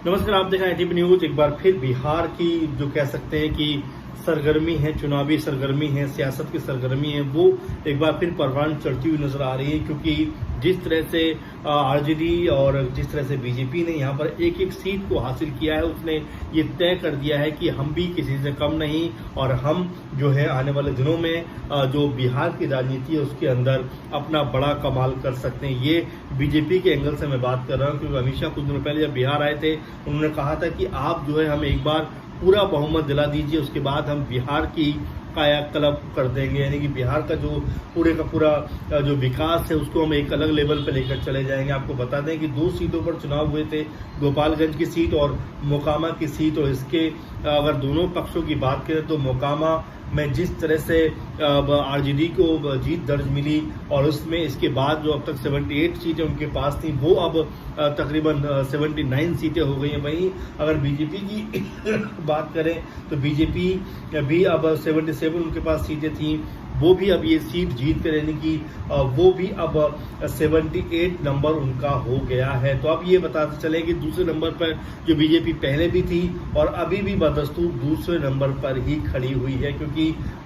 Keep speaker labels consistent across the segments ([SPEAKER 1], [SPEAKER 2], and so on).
[SPEAKER 1] नमस्कार, आप देख रहे हैं ITV न्यूज। एक बार फिर बिहार की जो कह सकते हैं कि सरगर्मी है, चुनावी सरगर्मी है, सियासत की सरगर्मी है, वो एक बार फिर परवान चढ़ती हुई नजर आ रही है। क्योंकि जिस तरह से आरजेडी और जिस तरह से बीजेपी ने यहाँ पर एक एक सीट को हासिल किया है, उसने ये तय कर दिया है कि हम भी किसी से कम नहीं और हम जो है आने वाले दिनों में जो बिहार की राजनीति है उसके अंदर अपना बड़ा कमाल कर सकते हैं। ये बीजेपी के एंगल से मैं बात कर रहा हूँ, क्योंकि अमित शाह कुछ दिनों पहले जब बिहार आए थे, उन्होंने कहा था कि आप जो है हमें एक बार पूरा बहुमत दिला दीजिए, उसके बाद हम बिहार की कायाकल्प कर देंगे। यानी कि बिहार का जो पूरे का पूरा जो विकास है उसको हम एक अलग लेवल पे लेकर चले जाएंगे। आपको बता दें कि 2 सीटों पर चुनाव हुए थे, गोपालगंज की सीट और मोकामा की सीट। और इसके अगर दोनों पक्षों की बात करें तो मोकामा में जिस तरह से आरजेडी को जीत दर्ज मिली और उसमें इसके बाद जो अब तक 78 सीटें उनके पास थी, वो अब तकरीबन 79 सीटें हो गई हैं। वहीं अगर बीजेपी की बात करें तो बीजेपी भी अब 77 उनके पास सीटें थी, वो भी अब ये सीट जीत कर, यानी कि वो भी अब 78 नंबर उनका हो गया है। तो अब ये बताते चले कि दूसरे नंबर पर जो बीजेपी पहले भी थी और अभी भी बदस्तूर दूसरे नंबर पर ही खड़ी हुई है। क्योंकि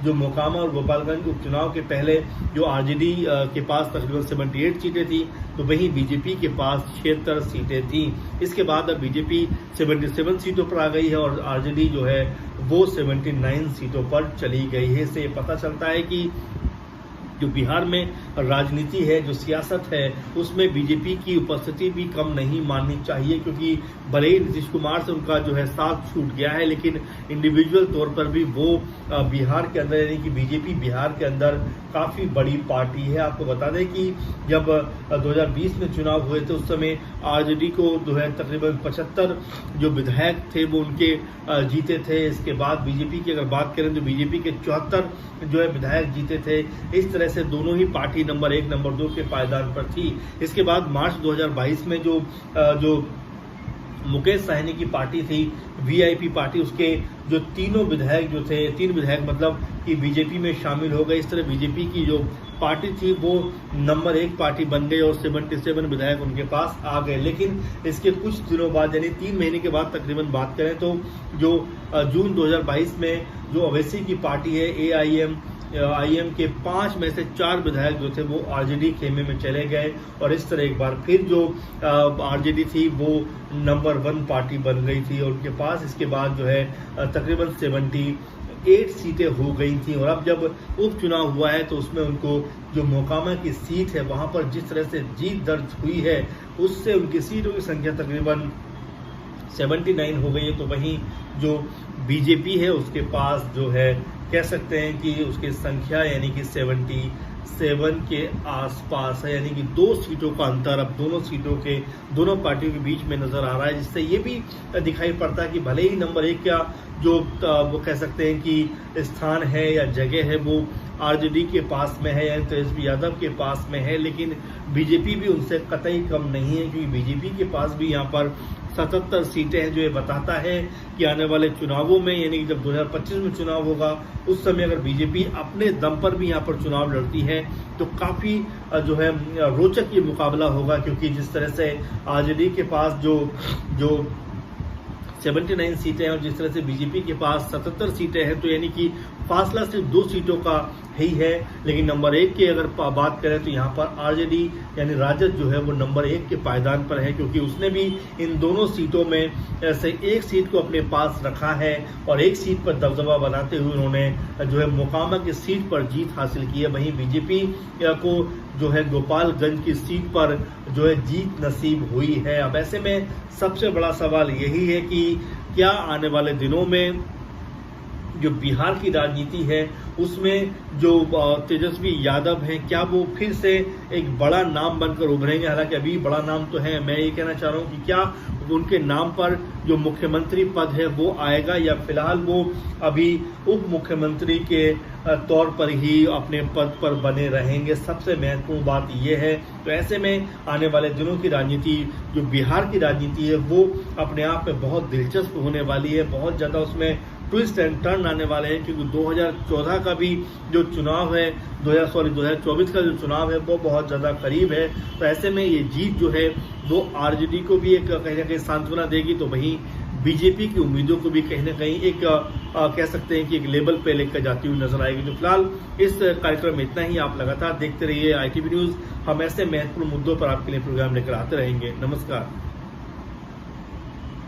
[SPEAKER 1] जो मोकामा और गोपालगंज उपचुनाव के पहले जो आरजेडी के पास तकरीबन 78 सीटें थी, तो वहीं बीजेपी के पास 76 सीटें थी। इसके बाद अब बीजेपी 77 सीटों पर आ गई है और आरजेडी जो है वो 79 सीटों पर चली गई है। इससे पता चलता है कि जो बिहार में राजनीति है, जो सियासत है, उसमें बीजेपी की उपस्थिति भी कम नहीं माननी चाहिए। क्योंकि भले ही नीतीश कुमार से उनका जो है साथ छूट गया है, लेकिन इंडिविजुअल तौर पर भी वो बिहार के अंदर, यानी कि बीजेपी बिहार के अंदर काफी बड़ी पार्टी है। आपको बता दें कि जब 2020 में चुनाव हुए थे, उस समय आरजेडी को जो है तकरीबन 75 जो विधायक थे वो उनके जीते थे। इसके बाद बीजेपी की अगर बात करें तो बीजेपी के 74 जो है विधायक जीते थे। इस तरह से दोनों ही पार्टी नंबर 1 नंबर 2 के पायदान पर थी। इसके बाद मार्च 2022 में जो मुकेश साहनी की पार्टी थी, वीआईपी पार्टी, उसके जो तीनों विधायक जो थे, 3 विधायक मतलब कि बीजेपी में शामिल हो गए। इस तरह बीजेपी की जो पार्टी थी वो नंबर 1 पार्टी बन गई और 77 विधायक उनके पास आ गए। लेकिन इसके कुछ दिनों बाद, यानी 3 महीने के बाद तकरीबन बात करें तो जो जून 2022 में जो अवैसी की पार्टी है AIM के 5 में से 4 विधायक जो थे वो आरजेडी खेमे में चले गए और इस तरह एक बार फिर जो आरजेडी थी वो नंबर 1 पार्टी बन गई थी और उनके पास इसके बाद जो है तकरीबन 78 सीटें हो गई थी। और अब जब उपचुनाव हुआ है तो उसमें उनको जो मोकामा की सीट है वहां पर जिस तरह से जीत दर्ज हुई है, उससे उनकी सीटों की संख्या तकरीबन 79 हो गई है। तो वहीं जो बीजेपी है उसके पास जो है कह सकते हैं कि उसकी संख्या यानी कि 77 के आसपास है, यानी कि 2 सीटों का अंतर अब दोनों पार्टियों के बीच में नजर आ रहा है। जिससे ये भी दिखाई पड़ता है कि भले ही नंबर 1 का जो वो कह सकते हैं कि स्थान है या जगह है वो आरजेडी के पास में है या तेजस्वी यादव के पास में है, लेकिन बीजेपी भी उनसे कतई कम नहीं है। क्योंकि बीजेपी के पास भी यहाँ पर 77 सीटें हैं। जो ये बताता है कि आने वाले चुनावों में, यानी कि जब 2025 में चुनाव होगा, उस समय अगर बीजेपी अपने दम पर भी यहाँ पर चुनाव लड़ती है तो काफी जो है रोचक ये मुकाबला होगा। क्योंकि जिस तरह से आरजेडी के पास जो 79 सीटें हैं और जिस तरह से बीजेपी के पास 77 सीटें हैं, तो यानी कि फासला सिर्फ 2 सीटों का ही है। लेकिन नंबर 1 की अगर बात करें तो यहाँ पर आरजेडी यानी राजद जो है वो नंबर 1 के पायदान पर है। क्योंकि उसने भी इन दोनों सीटों में से एक सीट को अपने पास रखा है और एक सीट पर दबदबा बनाते हुए उन्होंने जो है मोकामा की सीट पर जीत हासिल की है। वहीं बीजेपी को जो है गोपालगंज की सीट पर जो है जीत नसीब हुई है। अब ऐसे में सबसे बड़ा सवाल यही है कि क्या आने वाले दिनों में जो बिहार की राजनीति है उसमें जो तेजस्वी यादव हैं, क्या वो फिर से एक बड़ा नाम बनकर उभरेंगे? हालांकि अभी बड़ा नाम तो है, मैं ये कहना चाह रहा हूँ कि क्या उनके नाम पर जो मुख्यमंत्री पद है वो आएगा या फिलहाल वो अभी उप मुख्यमंत्री के तौर पर ही अपने पद पर बने रहेंगे? सबसे महत्वपूर्ण बात यह है। तो ऐसे में आने वाले दिनों की राजनीति, जो बिहार की राजनीति है, वो अपने आप में बहुत दिलचस्प होने वाली है। बहुत ज़्यादा उसमें ट्विस्ट एंड टर्न आने वाले हैं, क्योंकि 2014 का भी जो चुनाव है 2024 का जो चुनाव है वो बहुत ज़्यादा करीब है। तो ऐसे में ये जीत जो है वो आरजेडी को भी एक कहीं ना कहीं सांत्वना देगी, तो वहीं बीजेपी की उम्मीदों को भी कहीं ना कहीं एक कह सकते हैं कि एक लेवल पे लेकर जाती हुई नजर आएगी। तो फिलहाल इस कार्यक्रम में इतना ही। आप लगातार देखते रहिए ITV न्यूज़। हम ऐसे महत्वपूर्ण मुद्दों पर आपके लिए प्रोग्राम लेकर आते रहेंगे। नमस्कार।